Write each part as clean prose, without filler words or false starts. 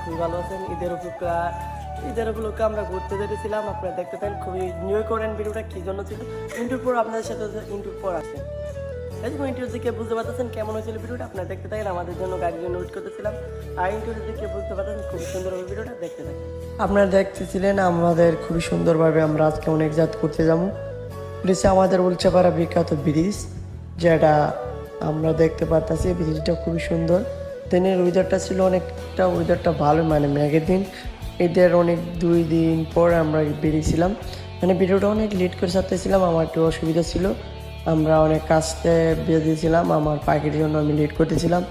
খুবই ভালো আছেন। ঈদের উপলক্ষে আমরা ঘুরতে যেতেছিলাম, আপনারা দেখতে পান। খুবই এনজয় করেন। ভিডিওটা কী জন্য ছিল ইন্টুর পর আপনাদের সাথে ইন্টুর পর আসেন। এই যে ইন্টুর দিকে বুঝতে পারতেছেন কেমন হয়েছিল ভিডিওটা, আপনারা দেখতে থাকেন। আমাদের জন্য গাড়ির জন্য ওয়েট করতেছিলাম, আর ইন্টুর দিকে বুঝতে পারতেছেন খুব সুন্দরভাবে ভিডিওটা দেখতে থাকেন। আপনারা দেখতেছিলেন আমাদের খুবই সুন্দরভাবে আমরা আজকে অনেক জাত করতে যাবো। এটা আমাদের উলচাপাড়া বিখ্যাত ব্রিজ, যেটা আমরা দেখতে পারতেছি। ব্রিজটা খুবই সুন্দর। দিনের ওয়েদারটা ভালো, মানে মেঘের দিন। ঈদের অনেক 2 দিন পর আমরা বেরিয়েছিলাম, মানে ভিডিওটা অনেক লেট করে ছাড়তেছিলাম। আমার একটু অসুবিধা ছিল, আমরা অনেক কাজতে বেরিয়েছিলাম। আমার পাখির জন্য আমি লেট করতেছিলাম,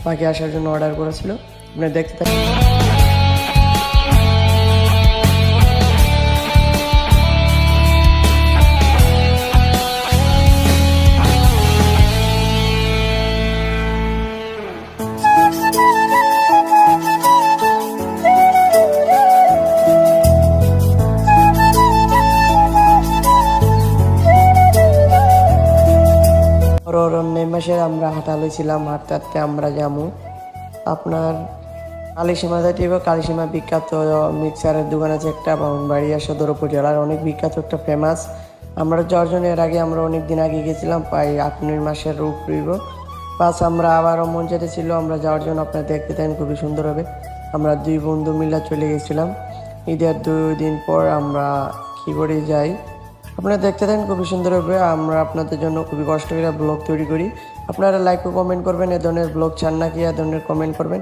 পাখি আসার জন্য অর্ডার করেছিল। আপনারা দেখতে থাকেন। মে মাসে আমরা হাঁটা লইছিলাম, হাঁটতে হাঁটতে আমরা যাবো আপনার কালীসীমা যাইব। কালীসীমা বিখ্যাত মিক্সারের দোকান আছে একটা, ব্রাহ্মণবাড়িয়া সদর উপজেলার অনেক বিখ্যাত একটা ফেমাস। আমরা যাওয়ার জন্য এর আগে আমরা অনেক দিন আগে গেছিলাম, প্রায় 8 মাসের রূপ রইব। প্লাস আমরা আবারও মন যেতেছিল আমরা যাওয়ার জন্য। আপনারা দেখতে থাকেন, খুবই সুন্দর হবে। আমরা 2 বন্ধু মিলে চলে গেছিলাম। ঈদের 2 দিন পর আমরা কী করে যাই আপনারা দেখতে থাকেন, খুবই সুন্দর হবে। আমরা আপনাদের জন্য খুবই কষ্ট করে ব্লগ তৈরি করি। আপনারা লাইক ও কমেন্ট করবেন, এ ধরনের ব্লগ চান নাকি এ ধরনের কমেন্ট করবেন।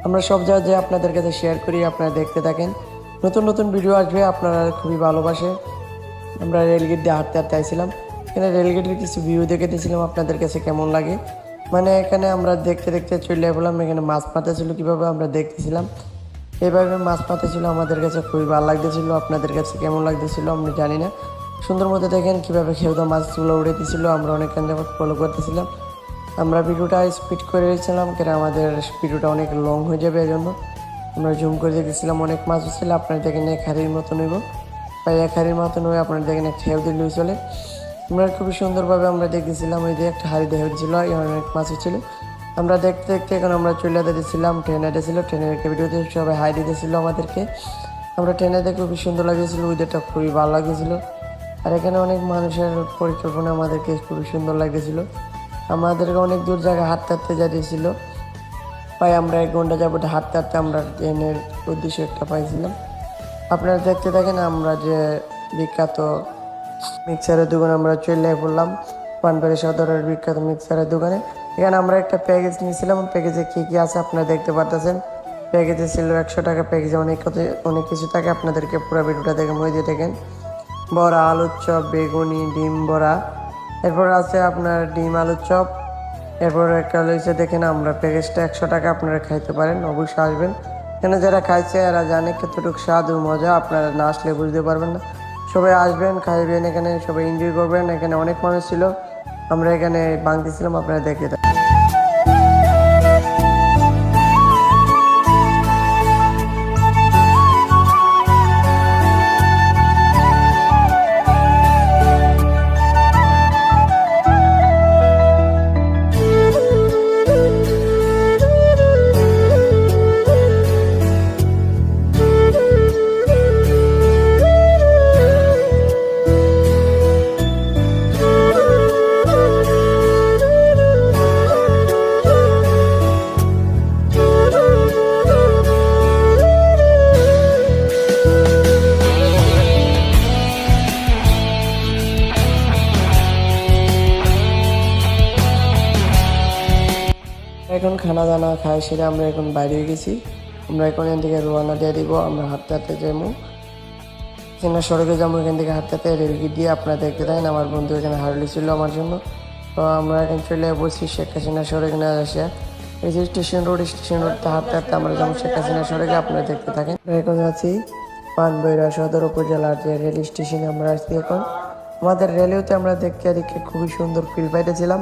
আমরা সব জায়গায় আপনাদের কাছে শেয়ার করি, আপনারা দেখতে থাকেন। নতুন নতুন ভিডিও আসবে, আপনারা খুবই ভালোবাসে। আমরা রেলগেট দিয়ে হাঁটতে হাঁটতে আইছিলাম, এখানে রেলগেটের কিছু ভিউ দেখেছিলাম, আপনাদের কাছে কেমন লাগে। মানে এখানে আমরা দেখতে দেখতে চলে গেলাম। এখানে মাছ পাতা ছিল, কীভাবে আমরা দেখতেছিলাম এইভাবে মাছ পাতা ছিল। আমাদের কাছে খুবই ভালো লাগতেছিল, আপনাদের কাছে কেমন লাগতেছিল আমরা জানি না। সুন্দর মতো দেখেন কীভাবে খেউদা মাছগুলো উড়ে দিয়েছিল। আমরা অনেকক্ষণ যাবত ফলো করতেছিলাম। আমরা ভিডিওটা স্পিড করে রেখেছিলাম, কেন আমাদের ভিডিওটা অনেক লং হয়ে যাবে, এই জন্য আমরা জুম করে দেখেছিলাম। অনেক মাছ ছিল, আপনার দেখেন এক হাড়ির মতো নেব, প্রায় 1 হাড়ির মতো নয়। আপনার দেখেন এক খেউ দিল চলে। আমরা খুবই সুন্দরভাবে আমরা দেখতেছিলাম। ওই যে একটা হাড়ি দেখা দিয়েছিল, অনেক মাছ ছিল। আমরা দেখতে দেখতে এখন আমরা চলে দিয়েছিলাম। ট্রেন এসেছিলো, ট্রেনের ভিডিওতে সবাই হাই দিতেছিল আমাদেরকে। আমরা ট্রেনে দেখে খুবই সুন্দর লাগেছিলো, ওইদেরটা খুবই ভালো লাগেছিলো। আর এখানে অনেক মানুষের পরিকল্পনা আমাদেরকে খুবই সুন্দর লাগতেছিল। আমাদেরকে অনেক দূর জায়গায় হাঁটতে হাঁটতে যাইতেছিল, প্রায় আমরা 1 ঘন্টা যাবত হাঁটতে হাঁটতে আমরা ট্রেনের উদ্দেশ্য একটা পাইছিলাম। আপনারা দেখতে থাকেন। আমরা যে বিখ্যাত মিক্সারের দোকানে আমরা চলে পড়লাম, পানবাড়ি সদরের বিখ্যাত মিক্সারের দোকানে। এখানে আমরা একটা প্যাকেজ নিয়েছিলাম, প্যাকেজে কী কী আছে আপনারা দেখতে পারতেছেন। প্যাকেজে ছিল 100 টাকা, প্যাকেজে অনেক কিছু থাকে। আপনাদেরকে পুরো ভিডিওটা দেখে মই দিয়ে দেখেন। বড়া, আলুর চপ, বেগুনি, ডিম বড়া, এরপর আছে আপনার ডিম আলুর চপ। এরপর একটা রয়েছে দেখেন, আমরা প্যাকেজটা 100 টাকা, আপনারা খাইতে পারেন, অবশ্যই আসবেন। এখানে যারা খাইছে এরা জানে কতটুকু স্বাদ ও মজা, আপনারা না আসলে বুঝতে পারবেন না। সবাই আসবেন, খাইবেন, এখানে সবাই এনজয় করবেন। এখানে অনেক মানুষ ছিল, আমরা এখানে ভাঙতেছিলাম, আপনারা দেখে থাকেন। এখন খানা দানা খাই সেরে আমরা এখন বাইরে গেছি। আমরা এখন এখান থেকে রোয়ানা দিয়ে দিব। আমরা হাঁটতে হাঁটতে যাবো চেনা সড়কে যাবো, এখান থেকে হাঁটতে হাঁটতে রেলগেট দিয়ে। আপনারা দেখতে থাকেন। আমার বন্ধু এখানে হারলি ছিল আমার জন্য। তো আমরা এখন চলে বসছি শেখ হাসিনা সড়কে না আসে, এই যে স্টেশন রোডতে হাঁটতে হাঁটতে আমরা যাবো শেখ হাসিনা সড়কে। আপনারা দেখতে থাকেন। আমরা এখন আছি পানবইরা সদর উপজেলার যে রেল স্টেশনে আমরা আসছি এখন। আমাদের রেলেওতে আমরা দেখতে দেখে খুবই সুন্দর ফিল পাইতেছিলাম।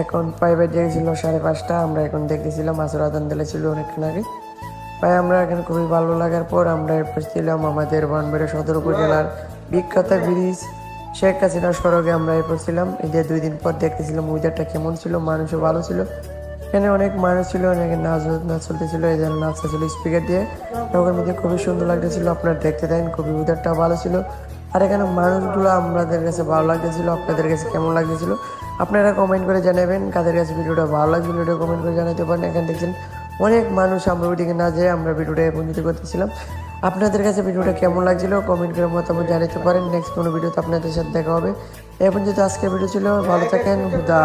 এখন প্রায় বেজে গেছিল 5:30। আমরা এখন দেখতেছিলাম আসর আদান দিলে ছিল অনেকক্ষণ আগে। প্রায় আমরা এখন খুবই ভালো লাগার পর আমরা এরপর ছিলাম আমাদের পানবইরা সদর উপজেলার বিখ্যাত ব্রিজ শেখ হাসিনা সড়কে। আমরা এরপর ছিলাম। ঈদের 2 দিন পর দেখতেছিলাম ওয়েদারটা কেমন ছিল, মানুষও ভালো ছিল। এখানে অনেক মানুষ ছিল, অনেকে নাচ চলতেছিল, এই যেন নাচ ছিল স্পিকার দিয়ে। ওখানে মধ্যে খুবই সুন্দর লাগতেছিল, আপনারা দেখতে দেন, খুবই ওয়েদারটা ভালো ছিল। আর এখানে মানুষগুলো আমাদের কাছে ভালো লাগতেছিল, আপনাদের কাছে কেমন লাগতেছিল আপনারা কমেন্ট করে জানাবেন। কাদের কাছে ভিডিওটা ভালো লাগছে ভিডিওটা কমেন্ট করে জানাতে পারেন। এখানে দেখছেন অনেক মানুষ, আমরা ওইদিকে না যেয়ে আমরা ভিডিওটা বন্ধুতে করতেছিলাম। আপনাদের কাছে ভিডিওটা কেমন লাগছিল কমেন্ট করে মতামত জানাতে পারেন। নেক্সট কোনো ভিডিওতে আপনাদের সাথে দেখা হবে। এই পর্যন্ত আজকের ভিডিও ছিল, ভালো থাকেন, খুদা।